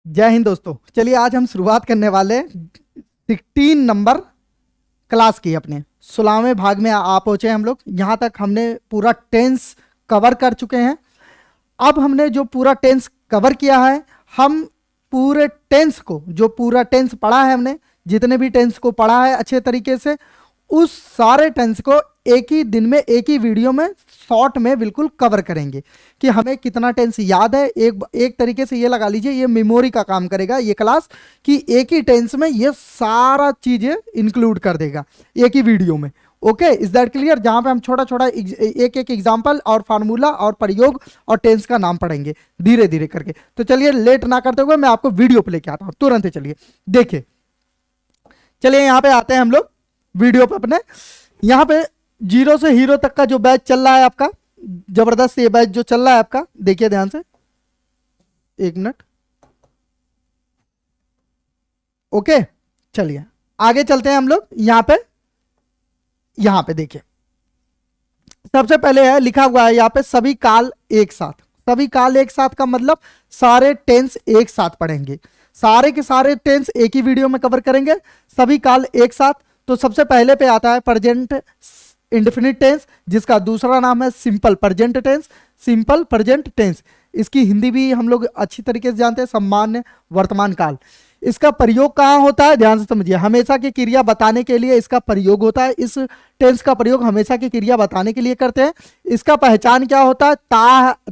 जय हिंद दोस्तों। चलिए आज हम शुरुआत करने वाले 16 नंबर क्लास की। अपने 16वें भाग में आ पहुंचे हम लोग। यहाँ तक हमने पूरा टेंस कवर कर चुके हैं। अब हमने जो पूरा टेंस कवर किया है, हम पूरे टेंस को, जो पूरा टेंस पढ़ा है हमने, जितने भी टेंस को पढ़ा है अच्छे तरीके से, उस सारे टेंस को एक ही दिन में, एक ही वीडियो में, शॉर्ट में बिल्कुल कवर करेंगे कि हमें कितना टेंस याद है। एक तरीके से ये लगा लीजिए, ये मेमोरी का काम करेगा ये क्लास, कि एक ही टेंस में ये सारा चीजें इंक्लूड कर देगा एक ही वीडियो में। Okay, is that clear? जहां पे हम छोटा छोटा एक एक एग्जाम्पल और फार्मूला और प्रयोग और टेंस का नाम पढ़ेंगे धीरे धीरे करके। तो चलिए लेट ना करते हुए मैं आपको वीडियो पे लेके आता हूं तुरंत। चलिए देखिए, चलिए यहां पे आते हैं हम लोग वीडियो पे अपने। यहां पे 0 से हीरो तक का जो बैच चल रहा है आपका, जबरदस्त ये बैच जो चल रहा है आपका, देखिए ध्यान से, एक मिनट। ओके, चलिए आगे चलते हैं हम लोग। यहां पे देखिए, सबसे पहले है लिखा हुआ है यहां पे सभी काल एक साथ। सभी काल एक साथ का मतलब सारे टेंस एक साथ पढ़ेंगे, सारे के सारे टेंस एक ही वीडियो में कवर करेंगे, सभी काल एक साथ। तो सबसे पहले पे आता है प्रेजेंट इंडेफिनिट टेंस, जिसका दूसरा नाम है simple present tense. Simple present tense, इसकी हिंदी भी हम लोग अच्छी तरीके से जानते हैं, सामान्य वर्तमान काल। इसका प्रयोग कहाँ होता है, ध्यान से समझिए। हमेशा की क्रिया बताने के लिए इसका प्रयोग होता है। इस टेंस का प्रयोग हमेशा की क्रिया बताने के लिए करते हैं। इसका पहचान क्या होता है?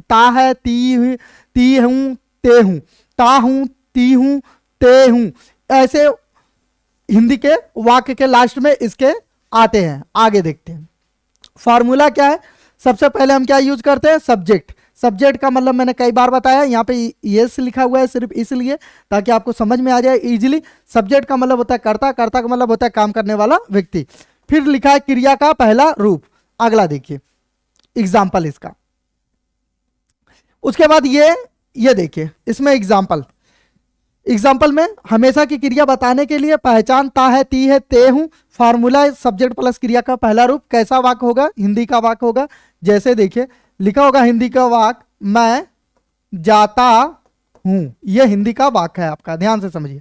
ता है, ती हूं, ते हूं, ता हूं, ती हूं, ते हूं, ऐसे हिंदी के वाक्य के लास्ट में इसके आते हैं। आगे देखते हैं फॉर्मूला क्या है। सबसे पहले हम क्या यूज करते हैं? सब्जेक्ट। सब्जेक्ट का मतलब मैंने कई बार बताया, यहाँ पे यस लिखा हुआ है सिर्फ इसलिए ताकि आपको समझ में आ जाए इजीली। सब्जेक्ट का मतलब होता है कर्ता, कर्ता का मतलब होता है काम करने वाला व्यक्ति। फिर लिखा है क्रिया का पहला रूप। अगला देखिए एग्जाम्पल इसका। उसके बाद ये देखिए, इसमें एग्जाम्पल में हमेशा की क्रिया बताने के लिए पहचान ता है, ती है, ते हूं। फार्मूला सब्जेक्ट प्लस क्रिया का पहला रूप। कैसा वाक्य होगा? हिंदी का वाक्य होगा। जैसे देखिए लिखा होगा हिंदी का वाक्य, मैं जाता हूं। यह हिंदी का वाक्य है आपका, ध्यान से समझिए।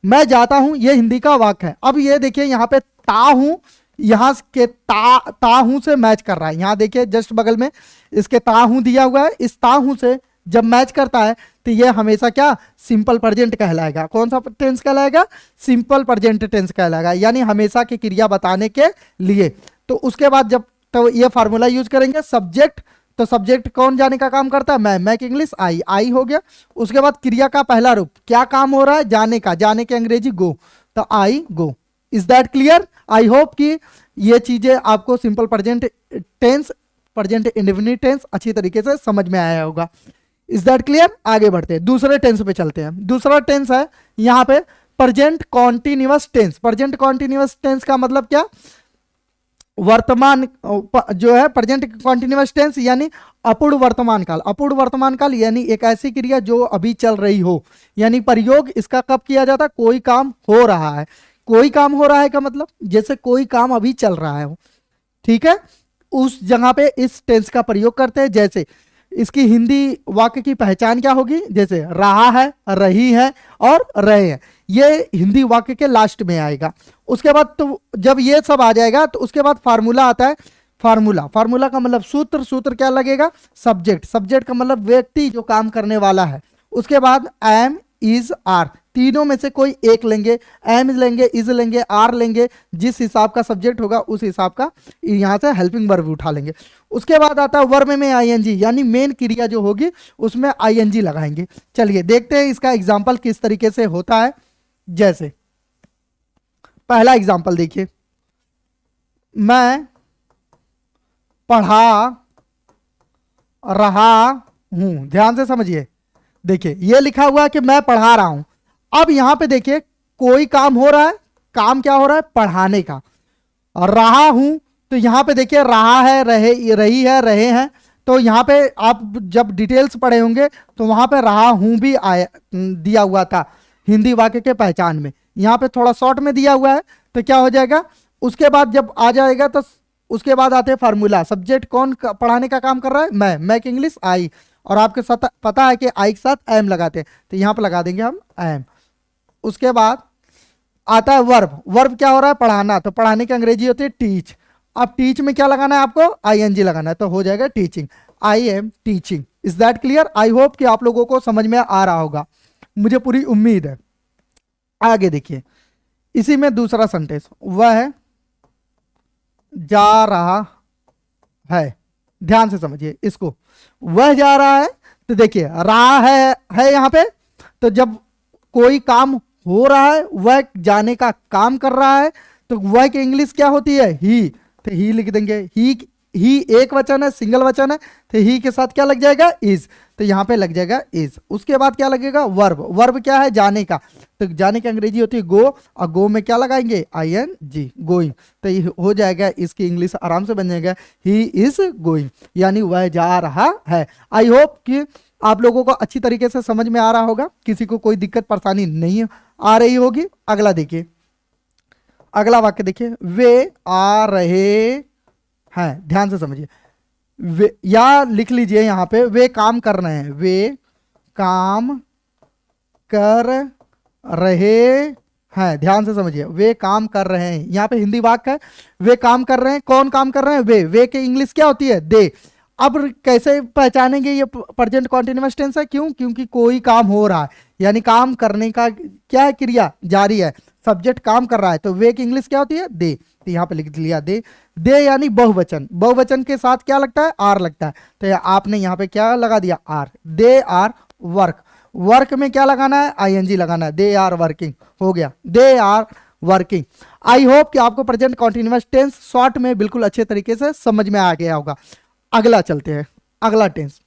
मैं जाता हूं, यह हिंदी का वाक्य है। अब ये देखिए यहाँ पे ता हूं, यहां के ता हूं से मैच कर रहा है। यहां देखिए जस्ट बगल में इसके ता हूं दिया हुआ है। इस ता हूं से जब मैच करता है तो ये हमेशा क्या? सिंपल प्रेजेंट कहलाएगा। कौन सा टेंस कहलाएगा? सिंपल प्रेजेंट टेंस कहलाएगा, यानी हमेशा की क्रिया बताने के लिए। तो उसके बाद जब तो ये फार्मूला यूज करेंगे सब्जेक्ट। तो सब्जेक्ट कौन जाने का काम करता है? मैं की इंग्लिश आई हो गया। उसके बाद क्रिया का पहला रूप, क्या काम हो रहा है? जाने का। जाने के अंग्रेजी गो, तो I go. Is that clear? I hope कि ये चीजें आपको simple present tense, present indefinite tense अच्छी तरीके से समझ में आया होगा। Is that clear? आगे बढ़ते हैं, दूसरे टेंस पे चलते हैं। दूसरा टेंस है यहाँ पे present continuous tense. Present continuous tense का मतलब क्या? वर्तमान जो है प्रेजेंट कॉन्टिन्यूअस टेंस यानी अपूर्ण वर्तमान काल। अपूर्ण वर्तमान काल यानी एक ऐसी क्रिया जो अभी चल रही हो। यानी प्रयोग इसका कब किया जाता है? कोई काम हो रहा है। कोई काम हो रहा है का मतलब जैसे कोई काम अभी चल रहा है, ठीक है, उस जगह पे इस टेंस का प्रयोग करते हैं। जैसे इसकी हिंदी वाक्य की पहचान क्या होगी? जैसे रहा है, रही है और रहे हैं, ये हिंदी वाक्य के लास्ट में आएगा। उसके बाद तो जब ये सब आ जाएगा तो उसके बाद फार्मूला आता है। फार्मूला का मतलब सूत्र। सूत्र क्या लगेगा? सब्जेक्ट। सब्जेक्ट का मतलब व्यक्ति जो काम करने वाला है। उसके बाद एम, इज, आर, तीनों में से कोई एक लेंगे। एम लेंगे, इज लेंगे, आर लेंगे, जिस हिसाब का सब्जेक्ट होगा उस हिसाब का यहां से हेल्पिंग वर्ब उठा लेंगे। उसके बाद आता है वर्ब में आईएनजी, यानी मेन क्रिया जो होगी उसमें आईएनजी लगाएंगे। चलिए देखते हैं इसका एग्जाम्पल किस तरीके से होता है। जैसे पहला एग्जाम्पल देखिए, मैं पढ़ा रहा हूं। ध्यान से समझिए, देखिए ये लिखा हुआ है कि मैं पढ़ा रहा हूं। अब यहां पे देखिए कोई काम हो रहा है। काम क्या हो रहा है? पढ़ाने का। और रहा हूं, तो यहां पे देखिए रहा है, रही है, रहे हैं। तो यहां पे आप जब डिटेल्स पढ़े होंगे तो वहां पे रहा हूं भी आया, दिया हुआ था हिंदी वाक्य के पहचान में। यहां पे थोड़ा शॉर्ट में दिया हुआ है, तो क्या हो जाएगा? उसके बाद जब आ जाएगा तो उसके बाद आते हैं फार्मूला। सब्जेक्ट कौन पढ़ाने का काम कर रहा है? मैं की इंग्लिश आई। और आपके साथ पता है कि आई के साथ एम लगाते हैं, तो यहाँ पे लगा देंगे हम एम। उसके बाद आता है वर्ब। वर्ब क्या हो रहा है? पढ़ाना। तो पढ़ाने की अंग्रेजी होती है टीच। अब टीच में क्या लगाना है आपको? आईएनजी लगाना है, तो हो जाएगा teaching. I am teaching. Is that clear? I hope कि आप लोगों को समझ में आ रहा होगा, मुझे पूरी उम्मीद है। आगे देखिए, इसी में दूसरा सेंटेंस, वह जा रहा है। ध्यान से समझिए इसको, वह जा रहा है, तो देखिए रहा है यहां पे, तो जब कोई काम हो रहा है, वह जाने का काम कर रहा है, तो वह की इंग्लिश क्या होती है? ही। तो ही लिख देंगे। ही एक वचन है, सिंगल वचन है, तो ही के साथ क्या लग जाएगा? इज। तो यहां पे लग जाएगा इज। उसके बाद क्या लगेगा? वर्ब। वर्ब क्या है? जाने का। तो जाने की अंग्रेजी होती है गो, और गो में क्या लगाएंगे? I N G, going. तो ये हो जाएगा, इसकी इंग्लिश आराम से बन जाएगा ही इज गोइंग, यानी वह जा रहा है। आई होप कि आप लोगों को अच्छी तरीके से समझ में आ रहा होगा, किसी को कोई दिक्कत परेशानी नहीं आ रही होगी। अगला देखिए, अगला वाक्य देखिए, वे आ रहे हैं। ध्यान से समझिए, वे, या लिख लीजिए यहां पे, वे काम कर रहे हैं। वे काम कर रहे हैं। ध्यान से समझिए, वे काम कर रहे हैं। यहां पे हिंदी वाक्य है, वे काम कर रहे हैं। कौन काम कर रहे हैं? वे के इंग्लिश क्या होती है? दे। अब कैसे पहचानेंगे ये प्रेजेंट कॉन्टिन्यूअस टेंस है? क्यों? क्योंकि कोई काम हो रहा है, यानी काम करने का क्या है? क्रिया जारी है, सब्जेक्ट काम कर रहा है, तो वे की इंग्लिश क्या होती है? दे। तो यहाँ पे लिख लिया दे। दे यानी बहुवचन। बहुवचन के साथ क्या लगता है? आर लगता है, तो आपने यहाँ पे क्या लगा दिया? R. They are work. Work में क्या लगाना है? आईएनजी लगाना है। दे आर वर्किंग, हो गया, they are working. I hope कि आपको प्रेजेंट कॉन्टिन्यूअस टेंस शॉर्ट में बिल्कुल अच्छे तरीके से समझ में आ गया होगा। अगला चलते हैं, अगला टेंस।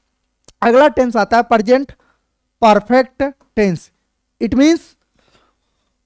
अगला टेंस आता है present perfect tense. It means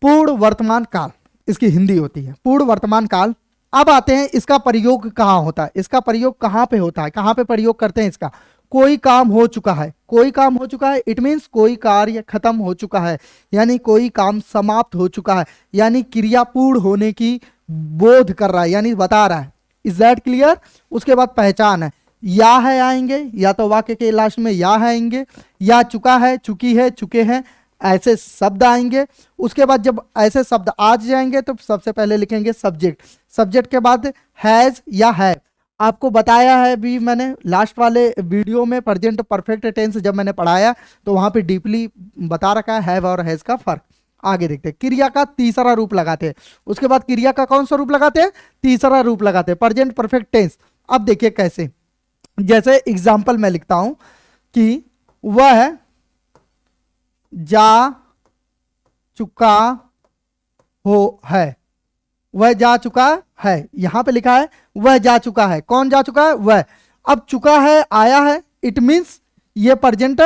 पूर्ण वर्तमान काल, इसकी हिंदी होती है पूर्ण वर्तमान काल। अब आते हैं इसका प्रयोग कहाँ होता है, इसका प्रयोग कहाँ पे होता है, कहाँ पे प्रयोग करते हैं इसका? कोई काम हो चुका है, कोई काम हो चुका है, इट मींस कोई कार्य खत्म हो चुका है, यानी कोई काम समाप्त हो चुका है, यानी क्रिया पूर्ण होने की बोध कर रहा है, यानी बता रहा है। Is that clear? उसके बाद पहचान है, या है आएंगे, या तो वाक्य के लास्ट में या है आएंगे, या चुका है, चुकी है, चुके हैं, ऐसे शब्द आएंगे। उसके बाद जब ऐसे शब्द आ जाएंगे तो सबसे पहले लिखेंगे सब्जेक्ट। सब्जेक्ट के बाद हैज या है। आपको बताया है भी मैंने लास्ट वाले वीडियो में, प्रेजेंट परफेक्ट टेंस जब मैंने पढ़ाया तो वहां पे डीपली बता रखा है हैव और हैज का फर्क। आगे देखते हैं, क्रिया का तीसरा रूप लगाते हैं। उसके बाद क्रिया का कौन सा रूप लगाते हैं? तीसरा रूप लगाते हैं, प्रेजेंट परफेक्ट टेंस। अब देखिए कैसे, जैसे एग्जाम्पल मैं लिखता हूं कि वह जा चुका हो है। वह जा चुका है, यहां पे लिखा है वह जा चुका है। कौन जा चुका है? वह। अब चुका है आया है, इट मींस ये प्रेजेंट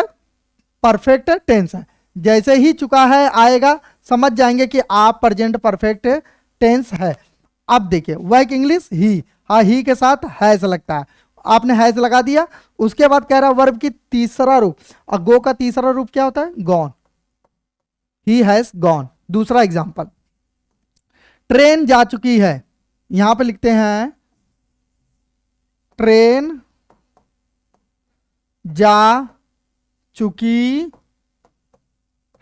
परफेक्ट टेंस है। जैसे ही चुका है आएगा समझ जाएंगे कि आप प्रेजेंट परफेक्ट टेंस है। अब देखिए वह की इंग्लिश ही, हाँ ही के साथ हैज लगता है, आपने हैज लगा दिया। उसके बाद कह रहा है वर्ब की तीसरा रूप, और गो का तीसरा रूप क्या होता है? गॉन। He has gone. दूसरा एग्जांपल, ट्रेन जा चुकी है। यहां पे लिखते हैं ट्रेन जा चुकी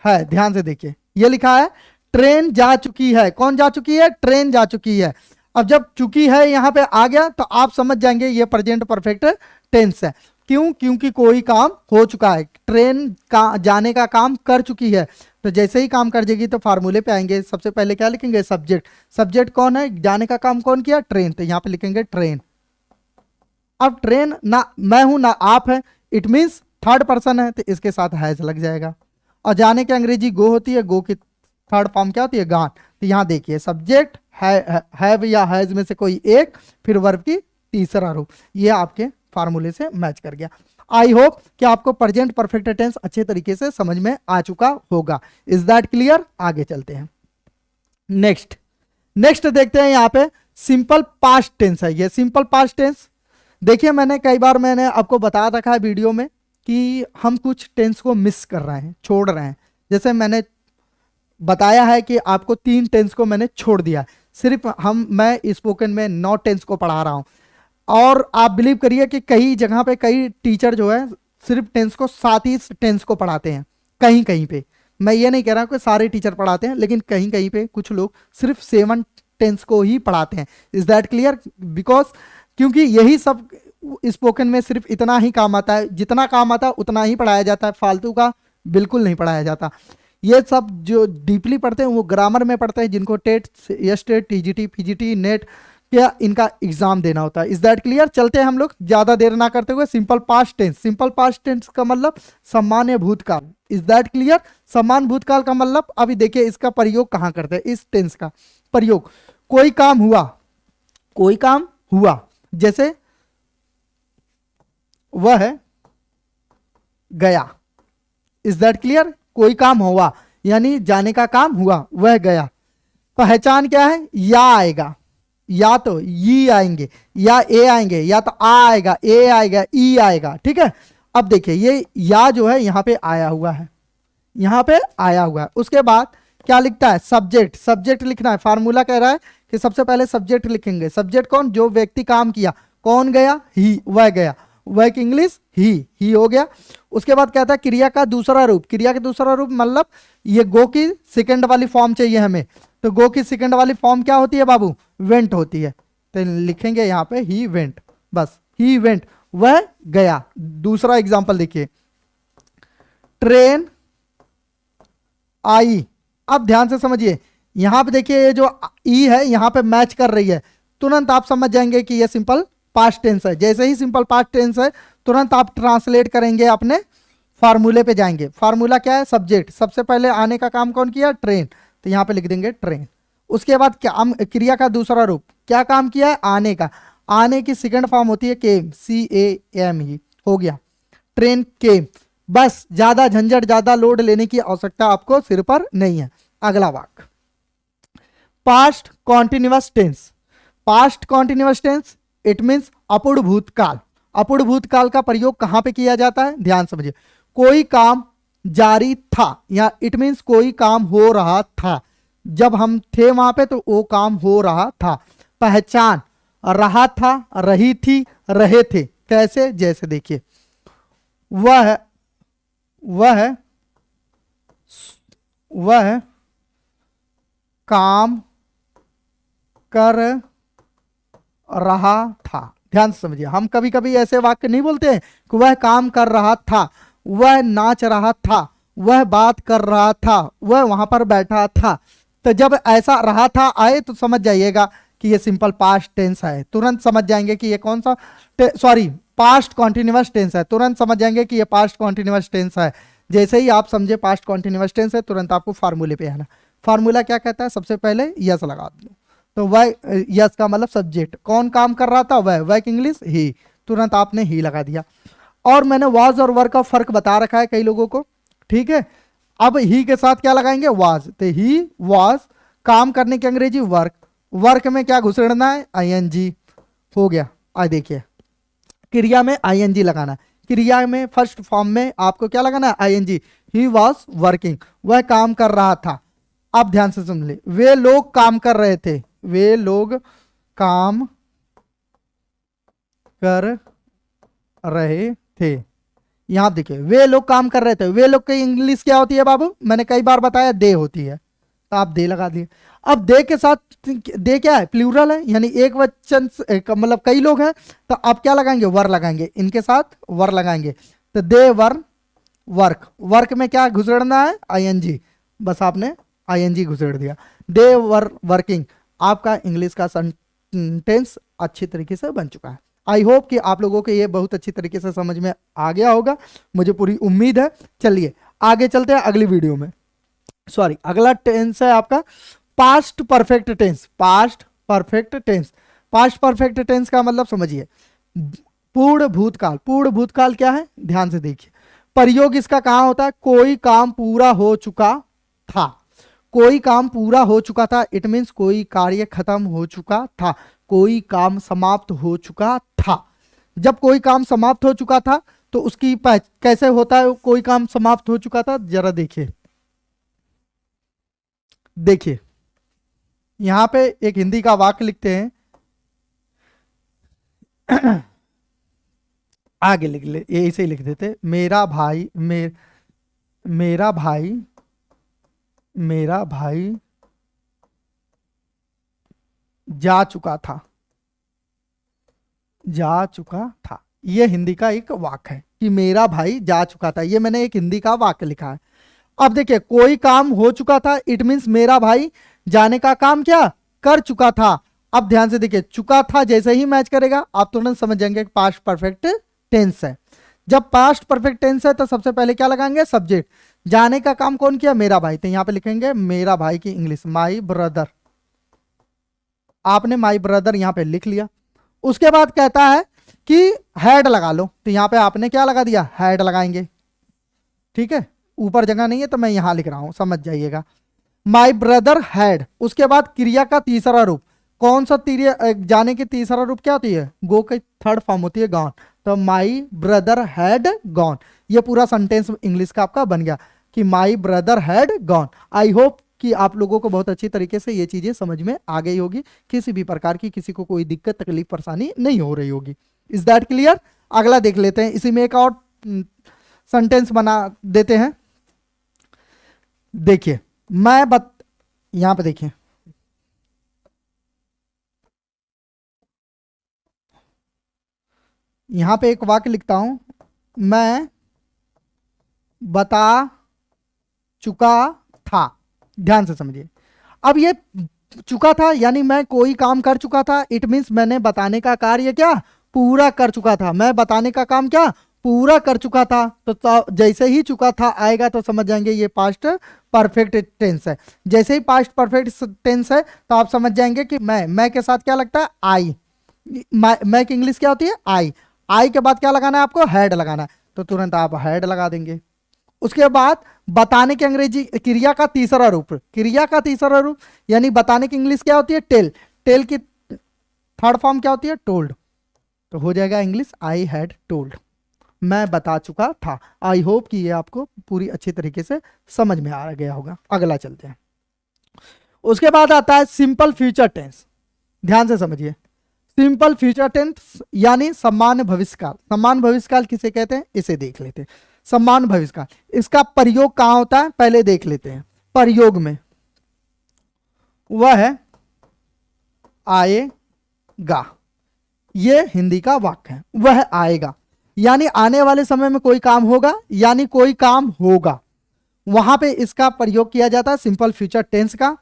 है। ध्यान से देखिए, ये लिखा है ट्रेन जा चुकी है। कौन जा चुकी है? ट्रेन जा चुकी है। अब जब चुकी है यहां पे आ गया तो आप समझ जाएंगे ये प्रेजेंट परफेक्ट टेंस है। क्यों? क्योंकि कोई काम हो चुका है, ट्रेन का जाने का काम कर चुकी है। तो जैसे ही काम कर जाएगी तो फार्मूले पे आएंगे। सबसे पहले क्या लिखेंगे? सब्जेक्ट। सब्जेक्ट कौन है? जाने का काम कौन किया? ट्रेन। तो यहां पे लिखेंगे ट्रेन। अब ट्रेन ना मैं हूं ना आप है, इट मींस थर्ड पर्सन है, तो इसके साथ हैज लग जाएगा। और जाने की अंग्रेजी गो होती है, गो की थर्ड फॉर्म क्या होती है? गॉन। तो यहां देखिए सब्जेक्ट हैव या हैज में से कोई एक, फिर वर्ब की तीसरा रूप, ये आपके फार्मूले से मैच कर गया। आई होप कि आपको प्रेजेंट परफेक्ट टेंस अच्छे तरीके से समझ में आ चुका होगा। Is that clear? आगे चलते हैं। नेक्स्ट देखते हैं, यहां पे सिंपल पास्ट टेंस है। ये सिंपल पास्ट टेंस देखिए, मैंने कई बार मैंने आपको बता रखा है वीडियो में कि हम कुछ टेंस को मिस कर रहे हैं, छोड़ रहे हैं। जैसे मैंने बताया है कि आपको 3 टेंस को मैंने छोड़ दिया, सिर्फ मैं स्पोकन में 9 टेंस को पढ़ा रहा हूं। और आप बिलीव करिए कि कई जगह पे कई टीचर जो है सिर्फ टेंस को, 7 ही टेंस को पढ़ाते हैं कहीं कहीं पे। मैं ये नहीं कह रहा कि सारे टीचर पढ़ाते हैं, लेकिन कहीं कहीं पे कुछ लोग सिर्फ 7 टेंस को ही पढ़ाते हैं। Is that clear? बिकॉज क्योंकि यही सब स्पोकन में सिर्फ इतना ही काम आता है, जितना काम आता है उतना ही पढ़ाया जाता है, फालतू का बिल्कुल नहीं पढ़ाया जाता। ये सब जो डीपली पढ़ते हैं वो ग्रामर में पढ़ते हैं, जिनको TET, S TET, TGT, PGT, NET क्या इनका एग्जाम देना होता है। Is that clear? चलते हैं हम लोग ज्यादा देर ना करते हुए। Simple past tense, simple past tense का मतलब सामान्य भूतकाल। Is that clear? सामान्य भूतकाल का मतलब अभी देखिए इसका प्रयोग कहाँ करते हैं, इस टेंस का प्रयोग। कोई काम हुआ, कोई काम हुआ, जैसे वह गया। Is that clear? कोई काम हुआ यानी जाने का काम हुआ, वह गया। पहचान क्या है? या आएगा, या तो ये आएंगे या ए आएंगे, या तो आ आएगा, ए आएगा, ई आएगा। ठीक है, अब देखिए ये या जो है यहां पे आया हुआ है, यहां पे आया हुआ है। उसके बाद क्या लिखता है? सब्जेक्ट। सब्जेक्ट लिखना है, फार्मूला कह रहा है कि सबसे पहले सब्जेक्ट लिखेंगे। सब्जेक्ट कौन? जो व्यक्ति काम किया। कौन गया? ही, वह गया। वह की इंग्लिश ही हो गया। उसके बाद कहता है क्रिया का दूसरा रूप। क्रिया का दूसरा रूप मतलब ये गो की सेकंड वाली फॉर्म चाहिए हमें, तो गो की सेकंड वाली फॉर्म क्या होती है बाबू? वेंट होती है। तो लिखेंगे यहाँ पे ही वेंट, बस ही वेंट, वह गया। दूसरा एग्जांपल देखिए, ट्रेन आई। अब ध्यान से समझिए, यहां पे देखिए ये जो ई है यहां पे मैच कर रही है, तुरंत आप समझ जाएंगे कि ये सिंपल पास्ट टेंस है। जैसे ही सिंपल पास्ट टेंस है तुरंत आप ट्रांसलेट करेंगे, अपने फार्मूले पे जाएंगे। फार्मूला क्या है? सब्जेक्ट, सबसे पहले आने का काम कौन किया? ट्रेन, तो यहां पे लिख देंगे ट्रेन। उसके बाद क्या? क्रिया का दूसरा रूप, क्या काम किया है? आने का। आने की सेकंड फॉर्म होती है केम, CAM ही हो गया, ट्रेन केम। बस ज्यादा झंझट, ज्यादा लोड लेने की आवश्यकता आपको सिर पर नहीं है। अगला वाक्य, past continuous tense. Past continuous tense it means अपूर्ण भूतकाल। अपूर्ण भूतकाल का प्रयोग कहां पे किया जाता है? ध्यान समझिए, कोई काम जारी था, या इट मीन्स कोई काम हो रहा था। जब हम थे वहां पे तो वो काम हो रहा था। पहचान, रहा था, रही थी, रहे थे। कैसे? जैसे देखिए, वह काम कर रहा था। ध्यान से समझिए, हम कभी कभी ऐसे वाक्य नहीं बोलते हैं कि वह काम कर रहा था, वह नाच रहा था, वह बात कर रहा था, वह वहां पर बैठा था। तो जब ऐसा रहा था आए तो समझ जाइएगा कि ये सिंपल पास्ट टेंस है। तुरंत समझ जाएंगे कि ये कौन सा, सॉरी, पास्ट कॉन्टिन्यूअस टेंस है। तुरंत समझ जाएंगे कि ये पास्ट कॉन्टिन्यूअस टेंस है। जैसे ही आप समझे पास्ट कॉन्टिन्यूअस टेंस है, तुरंत आपको फार्मूले पे आना। फार्मूला क्या कहता है? सबसे पहले यस लगा दो, तो वह, यस का मतलब सब्जेक्ट। कौन काम कर रहा था? वह की इंग्लिश ही, तुरंत आपने ही लगा दिया। और मैंने वाज और वर्क का फर्क बता रखा है कई लोगों को, ठीक है। अब ही के साथ क्या लगाएंगे? वाज, तो ही वाज, काम करने की अंग्रेजी वर्क। वर्क में क्या घुसेड़ना है? ING हो गया। आज देखिए, क्रिया में ING लगाना। क्रिया में फर्स्ट फॉर्म में आपको क्या लगाना है? ING। ही वॉज वर्किंग, वह काम कर रहा था। अब ध्यान से सुन ले, वे लोग काम कर रहे थे, वे लोग काम कर रहे थे। यहां देखिए, वे लोग काम कर रहे थे। वे लोग की इंग्लिश क्या होती है बाबू? मैंने कई बार बताया, दे होती है, तो आप दे लगा दिए। अब दे के साथ, दे क्या है? प्लूरल है, यानी एक वचन, मतलब कई लोग हैं, तो आप क्या लगाएंगे? वर लगाएंगे, इनके साथ वर लगाएंगे। तो दे वर वर्क। वर्क में क्या घुसेड़ना है? ING, बस आपने ING घुसेड़ दिया। दे वर वर्किंग। आपका इंग्लिश का सेंटेंस अच्छी तरीके से बन चुका है। आई होप कि आप लोगों को ये बहुत अच्छी तरीके से समझ में आ गया होगा, मुझे पूरी उम्मीद है। चलिए आगे चलते हैं अगली वीडियो में। सॉरी, अगला टेंस है आपका past perfect tense. Past perfect tense, past perfect tense का मतलब समझिए, पूर्ण भूतकाल। पूर्ण भूतकाल क्या है? ध्यान से देखिए, प्रयोग इसका कहां होता है? कोई काम पूरा हो चुका था। कोई काम पूरा हो चुका था, इट मीन्स कोई कार्य खत्म हो चुका था, कोई काम समाप्त हो चुका था। जब कोई काम समाप्त हो चुका था तो उसकी कैसे होता है? कोई काम समाप्त हो चुका था, जरा देखिए। देखिए यहां पे एक हिंदी का वाक्य लिखते हैं आगे लिख ले, ये ऐसे ही लिख देते, मेरा भाई मेरा भाई मेरा भाई जा चुका था, जा चुका था। ये हिंदी का एक वाक्य है कि मेरा भाई जा चुका था, ये मैंने एक हिंदी का वाक्य लिखा है। अब देखिए, कोई काम हो चुका था, इट मींस मेरा भाई जाने का काम क्या कर चुका था। अब ध्यान से देखिए, चुका था जैसे ही मैच करेगा आप तुरंत समझ जाएंगे पास्ट परफेक्ट टेंस है। जब पास्ट परफेक्ट टेंस है तो सबसे पहले क्या लगाएंगे, सब्जेक्ट। जाने का काम कौन किया, मेरा भाई, तो यहां पे लिखेंगे मेरा भाई की इंग्लिश माई ब्रदर। आपने माई ब्रदर यहां पे लिख लिया। उसके बाद कहता है कि हेड लगा लो, तो यहां पे आपने क्या लगा दिया, हेड लगाएंगे। ठीक है, ऊपर जगह नहीं है तो मैं यहां लिख रहा हूं, समझ जाइएगा। My brother had. उसके बाद क्रिया का तीसरा रूप कौन सा, जाने की तीसरा रूप क्या होती है, गो की थर्ड फॉर्म होती है गॉन। तो माई ब्रदर हैड गॉन, ये पूरा सेंटेंस इंग्लिश का आपका बन गया कि my brother had gone. I hope कि आप लोगों को बहुत अच्छी तरीके से ये चीजें समझ में आ गई होगी, किसी भी प्रकार की किसी को कोई दिक्कत तकलीफ परेशानी नहीं हो रही होगी। Is that clear. अगला देख लेते हैं, इसी में एक और सेंटेंस बना देते हैं। देखिए यहां पे देखिए, यहां पे एक वाक्य लिखता हूं, मैं बता चुका था। ध्यान से समझिए, अब ये चुका था यानी मैं कोई काम कर चुका था, इट मींस मैंने बताने का कार्य क्या पूरा कर चुका था। मैं बताने का काम क्या पूरा कर चुका था, तो जैसे ही चुका था आएगा तो समझ जाएंगे ये पास्ट परफेक्ट टेंस है। जैसे ही पास्ट परफेक्ट टेंस है तो आप समझ जाएंगे कि मैं के साथ क्या लगता है, आई। मैं की इंग्लिश क्या होती है, आई। आई के बाद क्या लगाना है आपको, हेड लगाना है, तो तुरंत आप हेड लगा देंगे। उसके बाद बताने की अंग्रेजी क्रिया का तीसरा रूप, क्रिया का तीसरा रूप यानी बताने की इंग्लिश क्या होती है, टेल। टेल की थर्ड फॉर्म क्या होती है, टोल्ड। तो हो जाएगा इंग्लिश आई हैड टोल्ड, मैं बता चुका था। आई होप कि ये आपको पूरी अच्छी तरीके से समझ में आ गया होगा। अगला चलते हैं। उसके बाद आता है सिंपल फ्यूचर टेंस। ध्यान से समझिए, सिंपल फ्यूचर टेंस यानी सम्मान भविष्यकाल। सम्मान भविष्यकाल किसे कहते हैं, इसे देख लेते हैं। सम्मान भविष्यकाल, इसका प्रयोग कहां होता है पहले देख लेते हैं। प्रयोग में वह है आएगा, ये हिंदी का वाक्य है, वह आएगा यानी आने वाले समय में कोई काम होगा, यानी कोई काम होगा, वहां पे इसका प्रयोग किया जाता है सिंपल फ्यूचर टेंस का।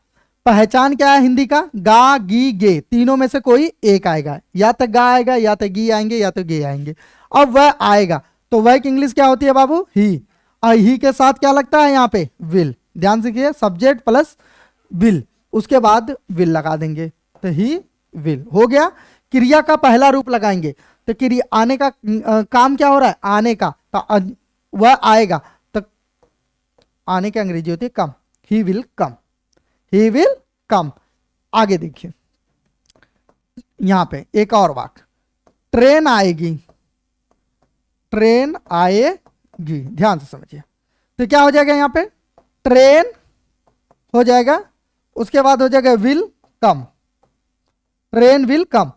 पहचान क्या है हिंदी का, गा गी गे, तीनों में से कोई एक आएगा, या तो गा आएगा या तो गी आएंगे या तो गे आएंगे। अब वह आएगा तो वह की इंग्लिश क्या होती है बाबू, ही। ही के साथ क्या लगता है यहाँ पे, विल। ध्यान से कीजिए, सब्जेक्ट प्लस विल, उसके बाद विल लगा देंगे तो ही विल हो गया। क्रिया का पहला रूप लगाएंगे तो क्रिया आने का काम क्या हो रहा है, आने का, तो वह आएगा तो आने की अंग्रेजी होती है कम, he will come, he will come. आगे देखिए, यहां पे एक और वाक्य, ट्रेन आएगी, ट्रेन आएगी। ध्यान से समझिए, तो क्या हो जाएगा यहां पे, ट्रेन हो जाएगा, उसके बाद हो जाएगा will come, train will come,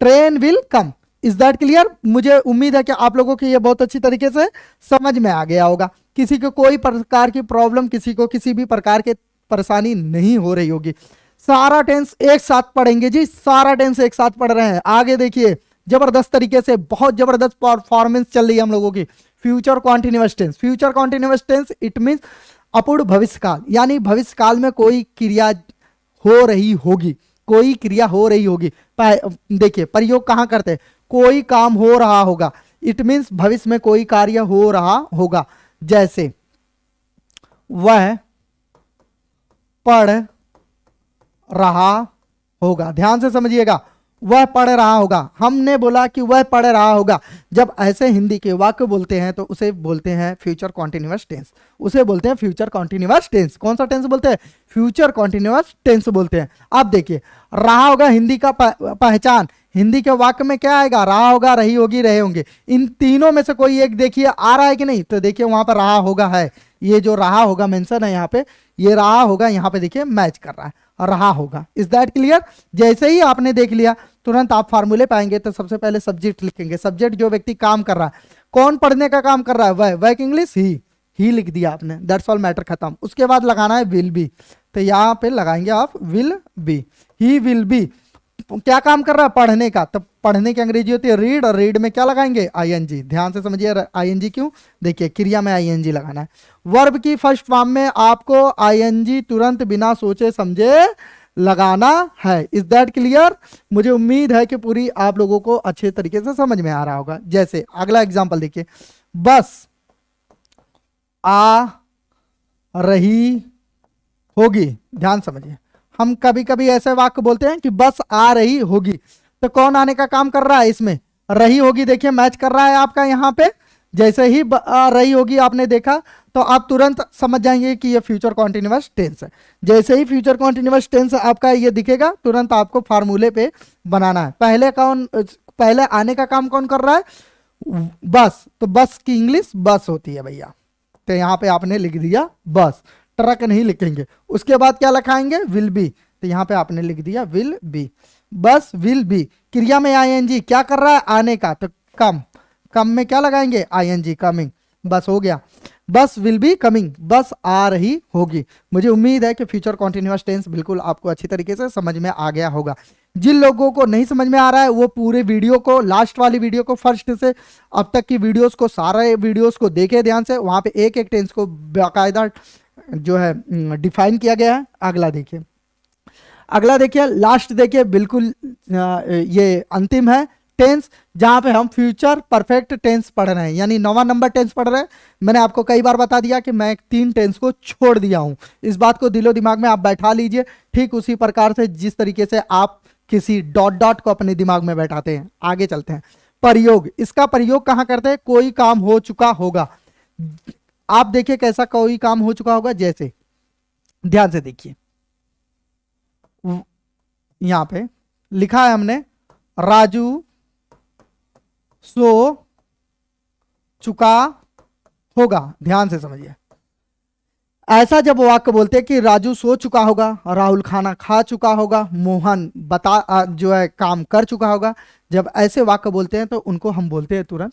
train will come. Is that clear. मुझे उम्मीद है कि आप लोगों को ये बहुत अच्छी तरीके से समझ में आ गया होगा। किसी को कोई प्रकार की प्रॉब्लम, किसी को किसी भी प्रकार की परेशानी नहीं हो रही होगी। सारा टेंस एक साथ पढ़ेंगे जी, सारा टेंस एक साथ पढ़ रहे हैं। आगे देखिए, जबरदस्त तरीके से बहुत जबरदस्त परफॉर्मेंस चल रही है हम लोगों की। Future continuous tense, future continuous tense it means अपूर्ण भविष्यकाल, यानी भविष्यकाल में कोई क्रिया हो रही होगी, कोई क्रिया हो रही होगी। देखिए प्रयोग कहां करते हैं, कोई काम हो रहा होगा, इट मींस भविष्य में कोई कार्य हो रहा होगा। जैसे वह पढ़ रहा होगा, ध्यान से समझिएगा, वह पढ़ रहा होगा। हमने बोला कि वह पढ़ रहा होगा। जब ऐसे हिंदी के वाक्य बोलते हैं तो उसे बोलते हैं फ्यूचर कॉन्टिन्यूअस टेंस, उसे बोलते हैं फ्यूचर कॉन्टिन्यूअस टेंस। कौन सा टेंस बोलते हैं, फ्यूचर कॉन्टिन्यूअस टेंस बोलते हैं। अब देखिए, रहा होगा हिंदी का पहचान, हिंदी के वाक्य में क्या आएगा, रहा होगा, रही होगी, रहे होंगे। इन तीनों में से कोई एक देखिए आ रहा है कि नहीं, तो देखिए वहां पर रहा होगा है, ये जो रहा होगा मेंशन है यहाँ पे, ये रहा होगा यहाँ पे देखिए मैच कर रहा है। रहा होगा। Is that clear? जैसे ही आपने देख लिया तुरंत आप फार्मूले पाएंगे। तो सबसे पहले सब्जेक्ट लिखेंगे, सब्जेक्ट जो व्यक्ति काम कर रहा है, कौन पढ़ने का काम कर रहा है, वह इंग्लिश ही लिख दिया आपने, दैट्स ऑल, मैटर खत्म। उसके बाद लगाना है विल बी, तो यहाँ पे लगाएंगे आप will be, he will be. क्या काम कर रहा है, पढ़ने का, तो पढ़ने की अंग्रेजी होती है रीड, और रीड में क्या लगाएंगे, आईएनजी। ध्यान से समझिए आईएनजी क्यों, देखिए क्रिया में आईएनजी लगाना है। वर्ब की फर्स्ट फॉर्म में आपको आईएनजी तुरंत बिना सोचे समझे लगाना है। Is that clear? मुझे उम्मीद है कि पूरी आप लोगों को अच्छे तरीके से समझ में आ रहा होगा। जैसे अगला एग्जांपल देखिए, बस आ रही होगी। ध्यान समझिए, हम कभी कभी ऐसे वाक्य बोलते हैं कि बस आ रही होगी, तो कौन आने का काम कर रहा है इसमें, रही होगी। देखिए मैच कर रहा है आपका यहाँ पे, जैसे ही आ रही होगी आपने देखा तो आप तुरंत समझ जाएंगे कि ये फ्यूचर कॉन्टिन्यूअस टेंस है। जैसे ही फ्यूचर कॉन्टिन्यूअस टेंस आपका ये दिखेगा तुरंत आपको फार्मूले पे बनाना है। पहले आने का काम कौन कर रहा है, बस, तो बस की इंग्लिश बस होती है भैया, तो यहाँ पे आपने लिख दिया बस, ट्रक नहीं लिखेंगे। उसके बाद क्या लिखाएंगे, विल बी, तो यहाँ पे आपने लिख दिया विल बी, बस विल बी। क्रिया में आईएनजी क्या कर रहा है, आने का, तो कम में क्या लगाएंगे, आईएनजी, कमिंग, बस हो गया, बस विल बी कमिंग, बस आ रही होगी। मुझे उम्मीद है कि फ्यूचर कॉन्टिन्यूअस टेंस बिल्कुल आपको अच्छी तरीके से समझ में आ गया होगा। जिन लोगों को नहीं समझ में आ रहा है वो पूरे वीडियो को, लास्ट वाली वीडियो को, फर्स्ट से अब तक की वीडियोस को, सारे वीडियोस को देखे ध्यान से, वहां पे एक एक टेंस को बाकायदा जो है डिफाइन किया गया है। अगला देखिए, लास्ट देखिए, बिल्कुल ये अंतिम है टेंस, जहां पे हम फ्यूचर परफेक्ट टेंस पढ़ रहे हैं, यानी 9वां नंबर टेंस पढ़ रहे हैं। मैंने आपको कई बार बता दिया कि मैं 3 टेंस को छोड़ दिया हूं, इस बात को दिलो दिमाग में आप बैठा लीजिए। ठीक उसी प्रकार से जिस तरीके से आप किसी डॉट को अपने दिमाग में बैठाते हैं। आगे चलते हैं, प्रयोग, इसका प्रयोग कहां करते हैं, कोई काम हो चुका होगा। आप देखिए कैसा कोई काम हो चुका होगा, जैसे ध्यान से देखिए, यहां पे लिखा है हमने राजू सो चुका होगा। ध्यान से समझिए, ऐसा जब वाक्य बोलते हैं कि राजू सो चुका होगा, राहुल खाना खा चुका होगा, मोहन जो है काम कर चुका होगा, जब ऐसे वाक्य बोलते हैं तो उनको हम बोलते हैं तुरंत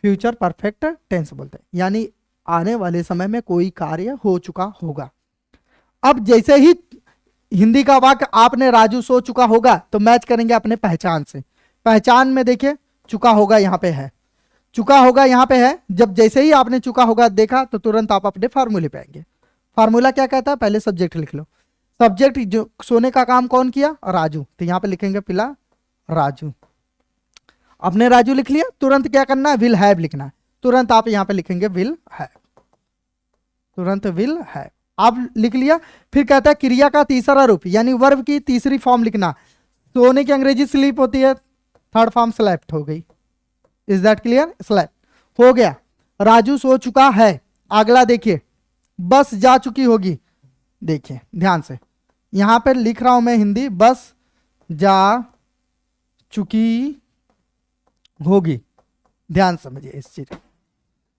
फ्यूचर परफेक्ट टेंस बोलते हैं, यानी आने वाले समय में कोई कार्य हो चुका होगा। अब जैसे ही हिंदी का वाक्य आपने राजू सो चुका होगा तो मैच करेंगे अपने पहचान से। पहचान में देखिए चुका होगा यहाँ पे है, चुका होगा यहाँ पे है। जब जैसे ही आपने चुका होगा देखा तो तुरंत आप अपने फार्मूले पे आएंगे। फार्मूला क्या कहता है, पहले सब्जेक्ट लिख लो। सब्जेक्ट जो सोने का काम कौन किया, राजू, तो यहाँ पे लिखेंगे पिला राजू। आपने राजू लिख लिया, तुरंत क्या करना है, विल हैव लिखना है। तुरंत आप यहाँ पे लिखेंगे विल हैव, तुरंत विल हैव आप लिख लिया। फिर कहता है क्रिया का तीसरा रूप, यानी वर्ब की तीसरी फॉर्म लिखना। सोने की अंग्रेजी स्लीप होती है, थर्ड फॉर्म स्लेप्ट हो गई। इज दैट क्लियर, स्लेप्ट हो गया। राजू सो चुका है। अगला देखिए, बस जा चुकी होगी। देखिए ध्यान से, यहां पर लिख रहा हूं मैं हिंदी, बस जा चुकी होगी। ध्यान समझिए इस चीज,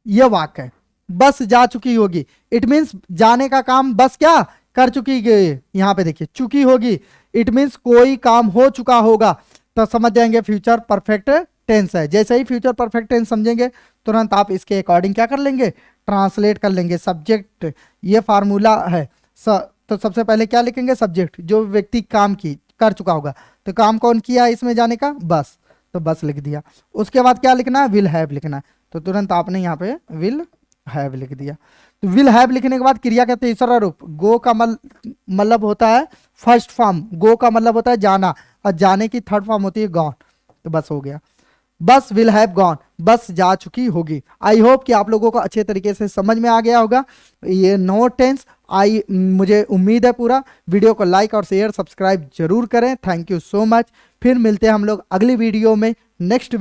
यह वाक्य है, बस जा चुकी होगी। इट मीन्स जाने का काम बस क्या कर चुकी गई। यहां पे देखिए चुकी होगी, इट मीन्स कोई काम हो चुका होगा, तो समझ जाएंगे फ्यूचर परफेक्ट टेंस है। जैसे ही फ्यूचर परफेक्ट टेंस समझेंगे तुरंत आप इसके अकॉर्डिंग क्या कर लेंगे, ट्रांसलेट कर लेंगे। सब्जेक्ट, ये फार्मूला है, तो सबसे पहले क्या लिखेंगे, सब्जेक्ट जो व्यक्ति काम कर चुका होगा, तो काम कौन किया इसमें जाने का, बस, तो बस लिख दिया। उसके बाद क्या लिखना है, विल हैव लिखना है, तो तुरंत आपने यहाँ पे विल हैव लिख दिया। तो विल हैव लिखने के बाद क्रिया का तीसरा रूप, गो का मतलब होता है फर्स्ट फॉर्म, गो का मतलब होता है जाना, और जाने की थर्ड फॉर्म होती है गॉन, तो बस हो गया, बस विल हैव गॉन, बस जा चुकी होगी। आई होप कि आप लोगों को अच्छे तरीके से समझ में आ गया होगा ये 9 टेंस। मुझे उम्मीद है पूरा। वीडियो को लाइक और शेयर सब्सक्राइब जरूर करें। Thank you so much. फिर मिलते हैं हम लोग अगली वीडियो में नेक्स्ट